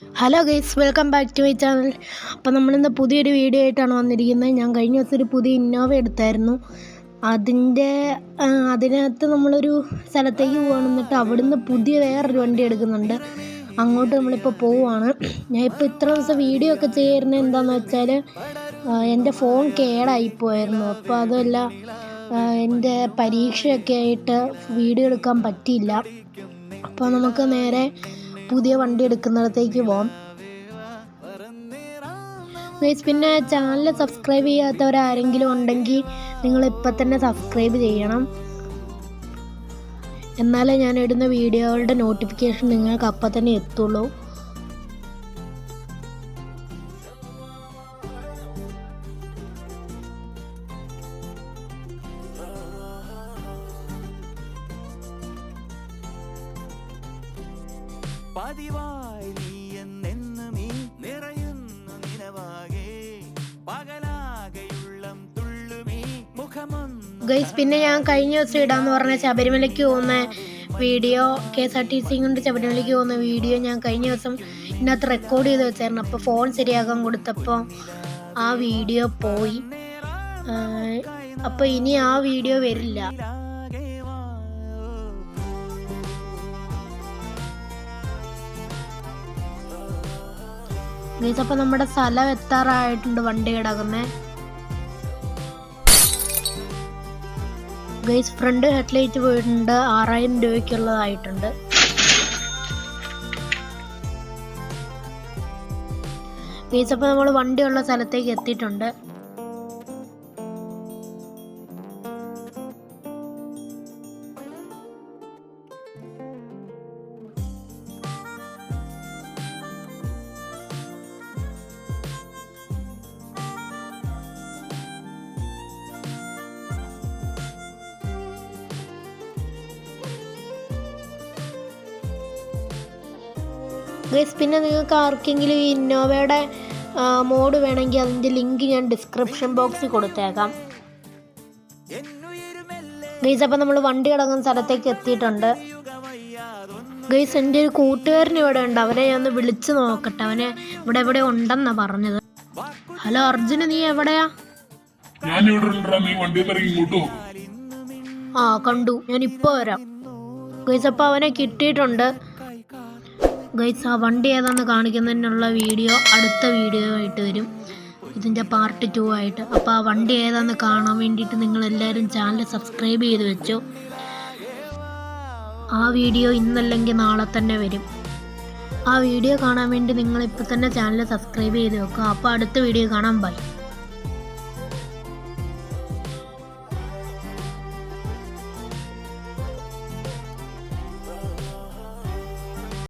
Hello guys, welcome back to my channel. അപ്പോൾ നമ്മളിന്ന് പുതിയൊരു വീഡിയോ ആയിട്ടാണ് വന്നിരിക്കുന്നത്. ഞാൻ കഴിഞ്ഞ ദിവസം ഒരു പുതിയ ഇന്നോവ എടുത്തായിരുന്നു. അതിനകത്ത് നമ്മളൊരു സ്ഥലത്തേക്ക് പോവാണ്. എന്നിട്ട് അവിടുന്ന് പുതിയ വേറൊരു വണ്ടി എടുക്കുന്നുണ്ട്. അങ്ങോട്ട് നമ്മളിപ്പോൾ പോവുകയാണ്. ഞാൻ ഇപ്പോൾ ഇത്ര ദിവസം വീഡിയോ ഒക്കെ ചെയ്യുന്നത് എന്താണെന്ന് വെച്ചാൽ എൻ്റെ ഫോൺ കേടായിപ്പോയായിരുന്നു. അപ്പോൾ അതല്ല, എൻ്റെ പരീക്ഷയൊക്കെ ആയിട്ട് വീഡിയോ എടുക്കാൻ പറ്റിയില്ല. അപ്പോൾ നമുക്ക് നേരെ പുതിയ വണ്ടി എടുക്കുന്നിടത്തേക്ക് പോകാം. പിന്നെ ചാനൽ സബ്സ്ക്രൈബ് ചെയ്യാത്തവരാരെങ്കിലും ഉണ്ടെങ്കിൽ നിങ്ങൾ ഇപ്പം തന്നെ സബ്സ്ക്രൈബ് ചെയ്യണം. എന്നാലേ ഞാൻ ഇടുന്ന വീഡിയോകളുടെ നോട്ടിഫിക്കേഷൻ നിങ്ങൾക്ക് അപ്പം തന്നെ എത്തുള്ളൂ. പതിവായി നീ എന്നെന്നും ഈ നിറയുന്നു നിലവാകെ പകലാകെയുള്ളം തുള്ളുമീ മുഖമൊന്നു. ഗൈസ്, പിന്നെ ഞാൻ കഴിഞ്ഞ ദിവസം ഇടാന്ന് പറഞ്ഞ ശബരിമലയ്ക്ക് പോകുന്ന വീഡിയോ, KSRTC കൊണ്ട് ശബരിമലയ്ക്ക് പോകുന്ന വീഡിയോ ഞാൻ കഴിഞ്ഞ ദിവസം ഇതിനകത്ത് റെക്കോർഡ് ചെയ്ത് വെച്ചായിരുന്നു. അപ്പോൾ ഫോൺ ശരിയാക്കാൻ കൊടുത്തപ്പോൾ ആ വീഡിയോ പോയി. അപ്പോൾ ഇനി ആ വീഡിയോ വരില്ല. ഗൈസ്, അപ്പോൾ നമ്മുടെ സ്ഥലം എത്താറായിട്ടുണ്ട്. വണ്ടി കിടക്കുന്നത്. ഗൈസ്, ഫ്രണ്ട് ഹെഡ്ലൈറ്റ് പോയിട്ടുണ്ട്. 6000 രൂപയ്ക്കുള്ളതായിട്ടുണ്ട്. ഗൈസ്, അപ്പോൾ നമ്മൾ വണ്ടിയുള്ള സ്ഥലത്തേക്ക് എത്തിയിട്ടുണ്ട്. ഗൈസ്, പിന്നെ നിങ്ങൾക്ക് ആർക്കെങ്കിലും ഈ ഇന്നോവയുടെ മോഡ് വേണമെങ്കിൽ അതിൻ്റെ ലിങ്ക് ഞാൻ ഡിസ്ക്രിപ്ഷൻ ബോക്സിൽ കൊടുത്തേക്കാം. ഗൈസ്, അപ്പോൾ നമ്മൾ വണ്ടി കിടക്കുന്ന സ്ഥലത്തേക്ക് എത്തിയിട്ടുണ്ട്. ഗൈസ്, എൻ്റെ ഒരു കൂട്ടുകാരൻ ഇവിടെ ഉണ്ട്. അവനെ ഞാൻ ഒന്ന് വിളിച്ച് നോക്കട്ടെ. അവനെ ഇവിടെ എവിടെ ഉണ്ടെന്നാണ് പറഞ്ഞത്. ഹലോ അർജുന, നീ എവിടെയാ? ആ, കണ്ടു, ഞാൻ ഇപ്പോൾ വരാം. ഗൈസ്, അപ്പോൾ അവനെ കിട്ടിയിട്ടുണ്ട്. ഗൈസ്, ആ വണ്ടി ഏതാണെന്ന് കാണിക്കുന്നതിനുള്ള വീഡിയോ അടുത്ത വീഡിയോ ആയിട്ട് വരും. ഇതിൻ്റെ പാർട്ട് 2 ആയിട്ട്. അപ്പോൾ ആ വണ്ടി ഏതാണെന്ന് കാണാൻ വേണ്ടിയിട്ട് നിങ്ങളെല്ലാവരും ചാനൽ സബ്സ്ക്രൈബ് ചെയ്ത് വെച്ചോ. ആ വീഡിയോ ഇന്നല്ലെങ്കിൽ നാളെ തന്നെ വരും. ആ വീഡിയോ കാണാൻ വേണ്ടി നിങ്ങളിപ്പോൾ തന്നെ ചാനൽ സബ്സ്ക്രൈബ് ചെയ്ത് വെക്കുക. അപ്പോൾ അടുത്ത വീഡിയോ കാണാൻ ബൈ.